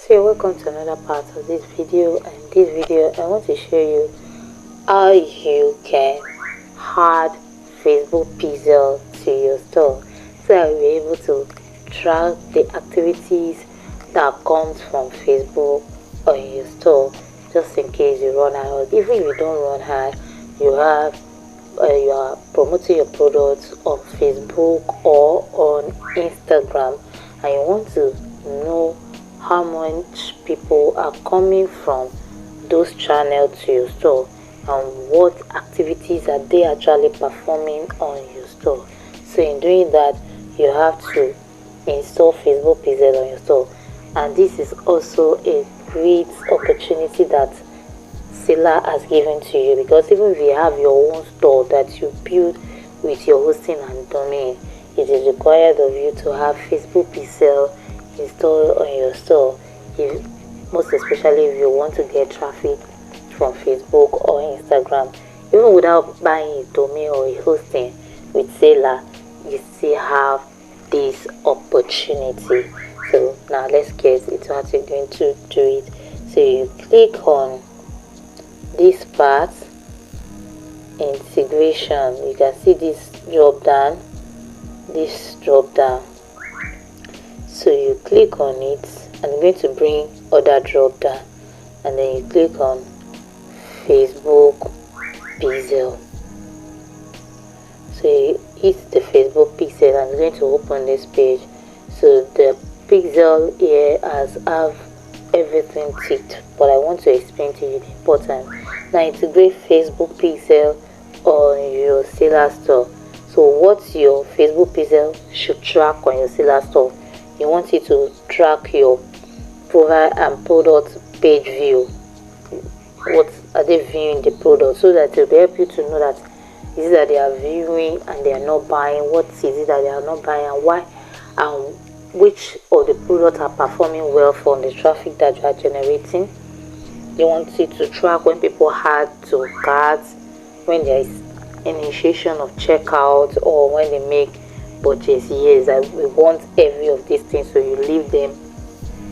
So you're welcome to another part of this video, and this video I want to show you how you can add Facebook pixel to your store, so that you'll be able to track the activities that comes from Facebook on your store, just in case you run out. Even if you don't run high, you are promoting your products on Facebook or on Instagram, and you want to know how much people are coming from those channels to your store and what activities are they actually performing on your store. So in doing that, you have to install Facebook pixel on your store, and this is also a great opportunity that Selar has given to you, because even if you have your own store that you build with your hosting and domain, it is required of you to have Facebook pixel installed on your store, most especially if you want to get traffic from Facebook or Instagram. Even without buying a domain or a hosting, with Selar you still have this opportunity. So now let's get into how you're going to do it. So you click on this part, integration. You can see this drop down, so you click on it, and I'm going to bring other drop down, and then you click on Facebook pixel. So you hit the Facebook pixel, and it's going to open this page. So the pixel here have everything ticked, but I want to explain to you the importance. Now integrate Facebook pixel on your Selar store. So what your Facebook pixel should track on your Selar store, you want it to track your profile and product page view. What are they viewing the product, so that it will help you to know that is it that they are viewing and they are not buying, what is it that they are not buying, and why, and which of the products are performing well from the traffic that you are generating. You want it to track when people add to carts, when there is initiation of checkout, or when they make purchase. Yes, we want every of these things, so you leave them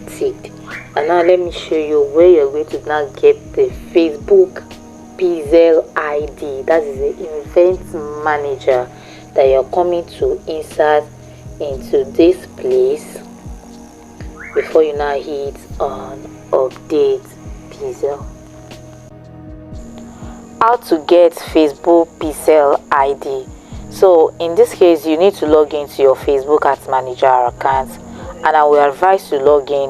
ticked. And now let me show you where you're going to now get the Facebook pixel ID. That is the event manager that you're coming to insert into this place before you now hit on update pixel. How to get Facebook pixel ID. So in this case, you need to log into your Facebook Ads Manager account, and I will advise to log in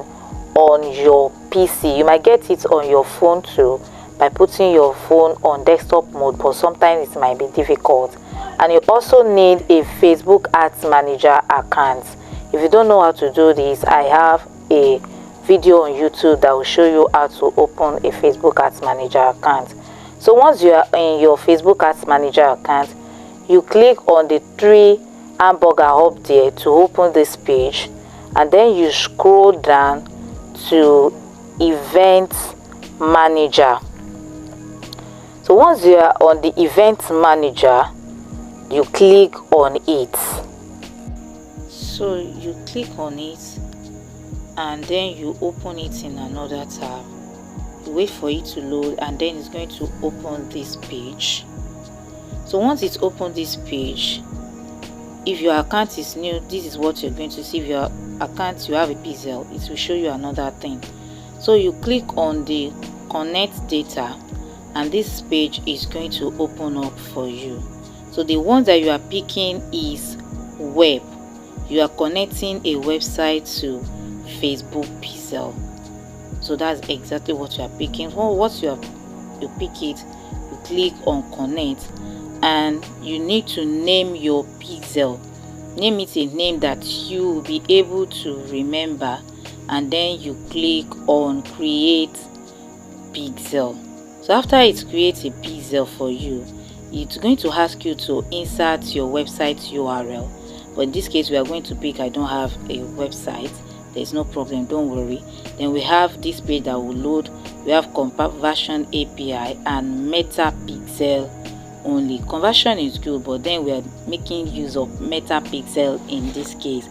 on your PC. You might get it on your phone too by putting your phone on desktop mode, but sometimes it might be difficult. And you also need a Facebook Ads Manager account. If you don't know how to do this, I have a video on YouTube that will show you how to open a Facebook Ads Manager account. So once you are in your Facebook Ads Manager account, you click on the three hamburger up there to open this page, and then you scroll down to event manager. So once you are on the event manager, you click on it. So you click on it, and then you open it in another tab. You wait for it to load, and then it's going to open this page. So once it's opened this page, if your account is new, this is what you're going to see. If your account, you have a pixel, it will show you another thing. So you click on the connect data, and this page is going to open up for you. So the ones that you are picking is web. You are connecting a website to Facebook pixel. So that's exactly what you are picking. Well, once you pick it, you click on connect, and you need to name your pixel. Name it a name that you will be able to remember, and then you click on create pixel. So after it creates a pixel for you, it's going to ask you to insert your website URL. But in this case, we are going to pick I don't have a website. There's no problem, don't worry. Then we have this page that will load. We have conversion API and meta pixel only. Conversion is good, but then we are making use of meta pixel in this case.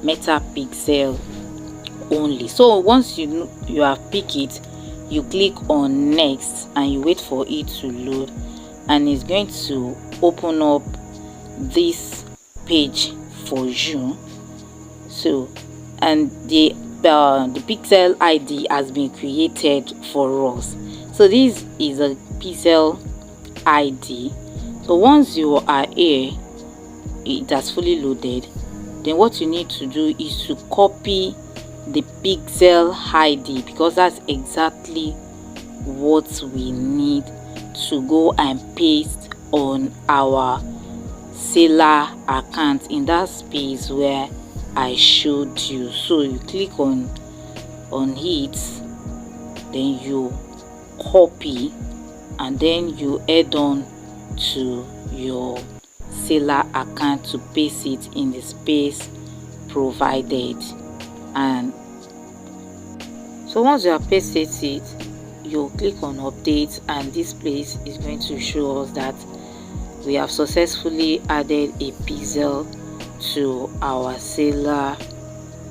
Meta pixel only. So once you have picked it, you click on next and you wait for it to load, and it's going to open up this page for you. So, and the pixel ID has been created for us. So this is a pixel ID. So once you are here, it has fully loaded, then what you need to do is to copy the pixel ID, because that's exactly what we need to go and paste on our Selar account in that space where I showed you. So you click on it, then you copy, and then you add on to your Selar account to paste it in the space provided. And so once you have pasted it, you click on update, and this place is going to show us that we have successfully added a pixel to our Selar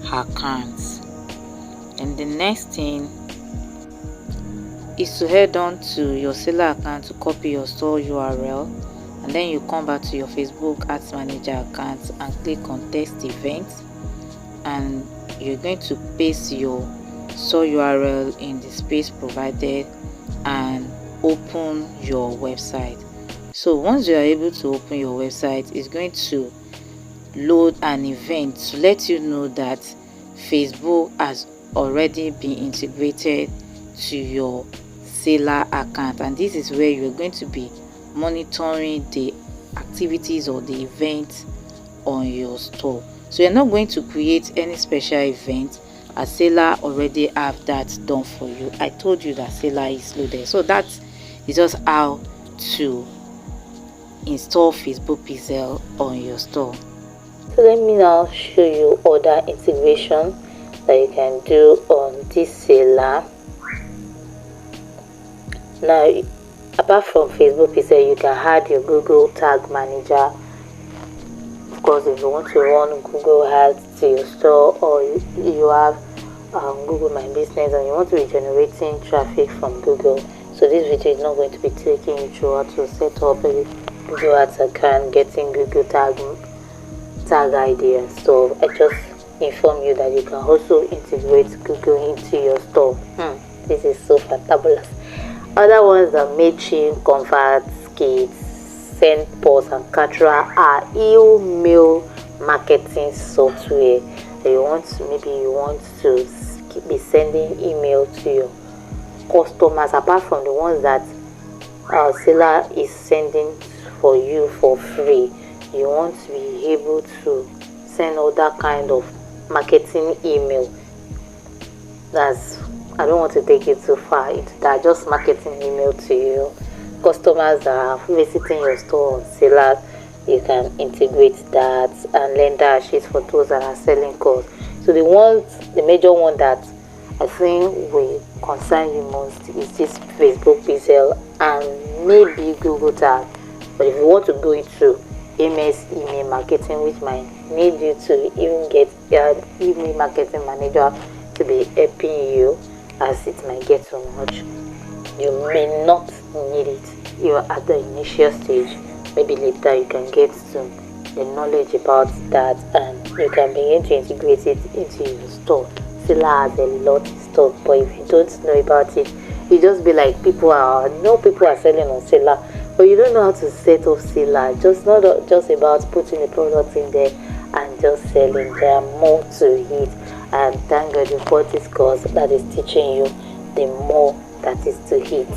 account. And the next thing is to head on to your Selar account to copy your store URL, and then you come back to your Facebook Ads Manager account and click on test events, and you're going to paste your store URL in the space provided and open your website. So once you are able to open your website, it's going to load an event to let you know that Facebook has already been integrated to your Selar account, and this is where you're going to be monitoring the activities or the events on your store. So you're not going to create any special event, as Selar already have that done for you. I told you that Selar is loaded. So that is just how to install Facebook Pixel on your store. So let me now show you other integration that you can do on this Selar. Now, apart from Facebook Pixel, you can add your Google Tag Manager. Of course, if you want to run Google Ads to your store, or you have Google My Business and you want to be generating traffic from Google, so this video is not going to be taking you through how to set up a Google Ads account, getting Google Tag ID and stuff. I just inform you that you can also integrate Google into your store. This is so fantabulous. Other ones are Mailchimp, Convert, Skits, SendPulse, and Katra are email marketing software. Maybe you want to be sending email to your customers, apart from the ones that Selar is sending for you for free. You want to be able to send other kind of marketing email. I don't want to take it too far into that. Just marketing email to your customers that are visiting your store on Selar. You can integrate that, and lender sheets for those that are selling cars. So the major one that I think will concern you most is this Facebook Pixel and maybe Google Tag. But if you want to go into MS email marketing, which might need you to even get your email marketing manager to be helping you, as it might get too much, you may not need it. You are at the initial stage. Maybe later you can get to the knowledge about that, and you can begin to integrate it into your store. Selar has a lot in stock, but if you don't know about it, you just be like, people are selling on Selar, but you don't know how to set up Selar. Just not just about putting the product in there and just selling. There are more to it, and thank God you've got this course that is teaching you the more that is to it.